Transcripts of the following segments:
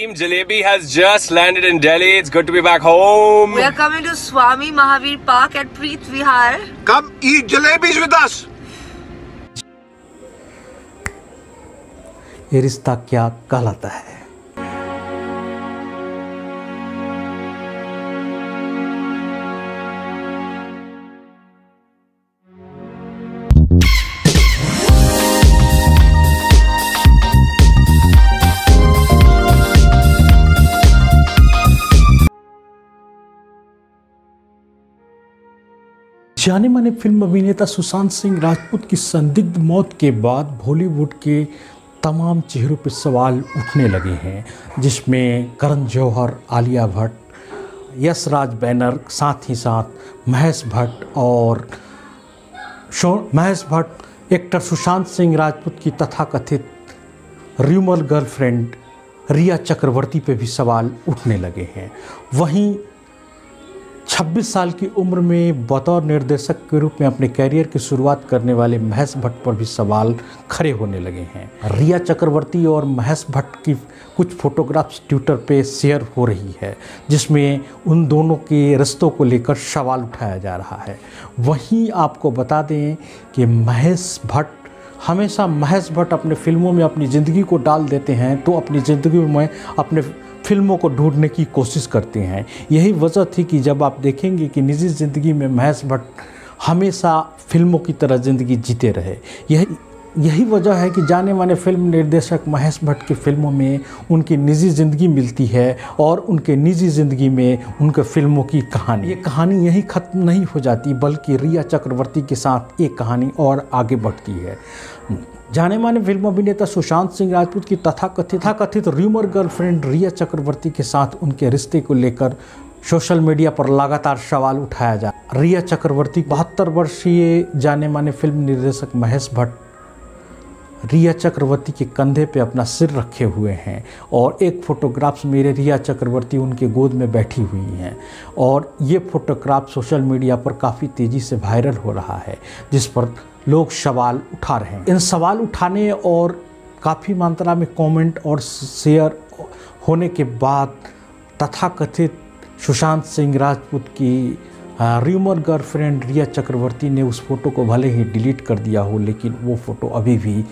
Team Jalebi has just landed in Delhi. It's good to be back home. We are coming to Swami Mahavir Park at Preet Vihar. Come eat jalebis with us. ये रिश्ता क्या कहलाता है? जाने माने film अभिनेता सुशांत सिंह राजपूत की संदिग्ध मौत के बाद बॉलीवुड के तमाम चेहरों पर सवाल उठने लगे हैं, जिसमें करण जौहर, आलिया भट्ट, यश राज बैनर, साथ ही साथ महेश भट्ट एक्टर सुशांत सिंह राजपूत की तथाकथित र्यूमर गर्लफ्रेंड रिया चक्रवर्ती पे भी सवाल उठने लगे हैं। वहीं 26 साल की उम्र में बतौर निर्देशक के रूप में अपने कैरियर की शुरुआत करने वाले महेश भट्ट पर भी सवाल खड़े होने लगे हैं। रिया चक्रवर्ती और महेश भट्ट की कुछ फोटोग्राफ्स ट्विटर पे शेयर हो रही है, जिसमें उन दोनों के रिश्तों को लेकर सवाल उठाया जा रहा है। वहीं आपको बता दें कि महेश भट्ट अपने फिल्मों में अपनी ज़िंदगी को डाल देते हैं, तो अपनी ज़िंदगी में अपने फिल्मों को ढूंढने की कोशिश करते हैं। यही वजह थी कि जब आप देखेंगे कि निजी ज़िंदगी में महेश भट्ट हमेशा फिल्मों की तरह ज़िंदगी जीते रहे। यही वजह है कि जाने माने फिल्म निर्देशक महेश भट्ट की फिल्मों में उनकी निजी ज़िंदगी मिलती है और उनके निजी ज़िंदगी में उनके फिल्मों की कहानी। ये कहानी यहीं ख़त्म नहीं हो जाती, बल्कि रिया चक्रवर्ती के साथ एक कहानी और आगे बढ़ती है। जाने माने फिल्म अभिनेता सुशांत सिंह राजपूत की तथाकथित र्यूमर गर्लफ्रेंड रिया चक्रवर्ती के साथ उनके रिश्ते को लेकर सोशल मीडिया पर लगातार सवाल उठाया जा रहा है। रिया चक्रवर्ती 72 वर्षीय जाने माने फिल्म निर्देशक महेश भट्ट रिया चक्रवर्ती के कंधे पे अपना सिर रखे हुए हैं और एक फ़ोटोग्राफ्स मेरे रिया चक्रवर्ती उनके गोद में बैठी हुई हैं, और ये फ़ोटोग्राफ सोशल मीडिया पर काफ़ी तेज़ी से वायरल हो रहा है, जिस पर लोग सवाल उठा रहे हैं। इन सवाल उठाने और काफ़ी मात्रा में कमेंट और शेयर होने के बाद तथाकथित सुशांत सिंह राजपूत की र्यूमर गर्लफ्रेंड रिया चक्रवर्ती ने उस फ़ोटो को भले ही डिलीट कर दिया हो, लेकिन वो फ़ोटो अभी भी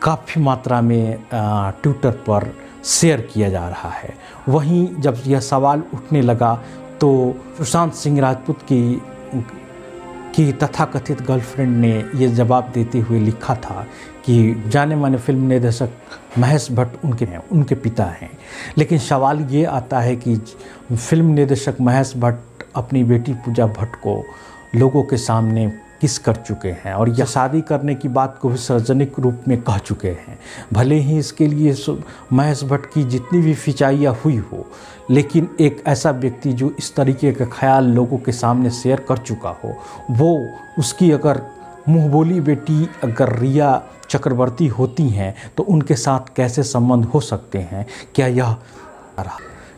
काफ़ी मात्रा में ट्विटर पर शेयर किया जा रहा है। वहीं जब यह सवाल उठने लगा तो सुशांत सिंह राजपूत की तथाकथित गर्लफ्रेंड ने ये जवाब देते हुए लिखा था कि जाने माने फिल्म निर्देशक महेश भट्ट उनके पिता हैं। लेकिन सवाल ये आता है कि फिल्म निर्देशक महेश भट्ट अपनी बेटी पूजा भट्ट को लोगों के सामने किस कर चुके हैं और यह शादी करने की बात को भी सार्वजनिक रूप में कह चुके हैं। भले ही इसके लिए महेश भट्ट की जितनी भी फिचाइयाँ हुई हो, लेकिन एक ऐसा व्यक्ति जो इस तरीके का ख्याल लोगों के सामने शेयर कर चुका हो, वो उसकी अगर मुँहबोली बेटी अगर रिया चक्रवर्ती होती हैं तो उनके साथ कैसे संबंध हो सकते हैं?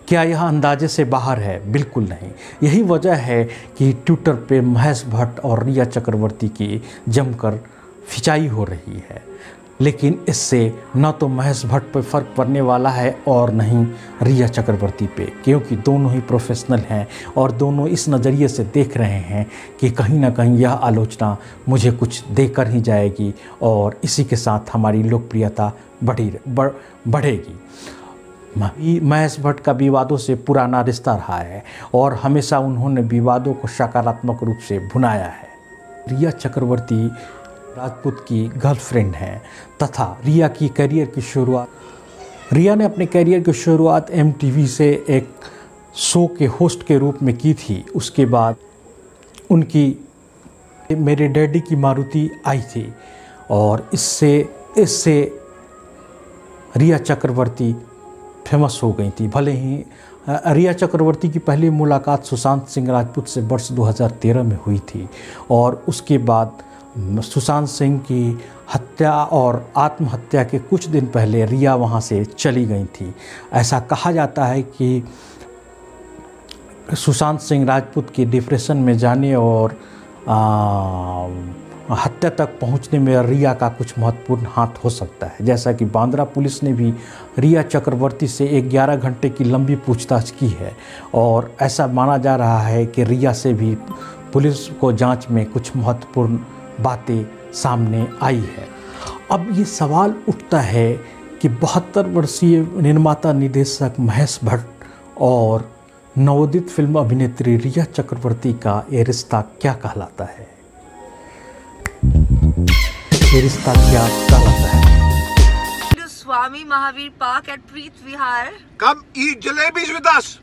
क्या यह अंदाजे से बाहर है? बिल्कुल नहीं। यही वजह है कि ट्विटर पे महेश भट्ट और रिया चक्रवर्ती की जमकर खिंचाई हो रही है। लेकिन इससे न तो महेश भट्ट पे फ़र्क पड़ने वाला है और न ही रिया चक्रवर्ती पे, क्योंकि दोनों ही प्रोफेशनल हैं और दोनों इस नज़रिए से देख रहे हैं कि कहीं ना कहीं यह आलोचना मुझे कुछ देकर ही जाएगी और इसी के साथ हमारी लोकप्रियता बढ़ेगी। महेश भट्ट का विवादों से पुराना रिश्ता रहा है और हमेशा उन्होंने विवादों को सकारात्मक रूप से भुनाया है। रिया चक्रवर्ती राजपूत की गर्लफ्रेंड हैं तथा रिया ने अपने करियर की शुरुआत MTV से एक शो के होस्ट के रूप में की थी। उसके बाद उनकी मेरे डैडी की मारुति आई थी और इससे रिया चक्रवर्ती फेमस हो गई थी। भले ही रिया चक्रवर्ती की पहली मुलाकात सुशांत सिंह राजपूत से वर्ष 2013 में हुई थी और उसके बाद सुशांत सिंह की हत्या और आत्महत्या के कुछ दिन पहले रिया वहां से चली गई थी। ऐसा कहा जाता है कि सुशांत सिंह राजपूत की डिप्रेशन में जाने और हत्या तक पहुंचने में रिया का कुछ महत्वपूर्ण हाथ हो सकता है। जैसा कि बांद्रा पुलिस ने भी रिया चक्रवर्ती से 11 घंटे की लंबी पूछताछ की है और ऐसा माना जा रहा है कि रिया से भी पुलिस को जांच में कुछ महत्वपूर्ण बातें सामने आई है। अब ये सवाल उठता है कि 72 वर्षीय निर्माता निर्देशक महेश भट्ट और नवोदित फिल्म अभिनेत्री रिया चक्रवर्ती का ये रिश्ता क्या कहलाता है? ये रिश्ता क्या कहलाता है? To Swami Mahavir Park at Preet Vihar. Come eat jalebis with us.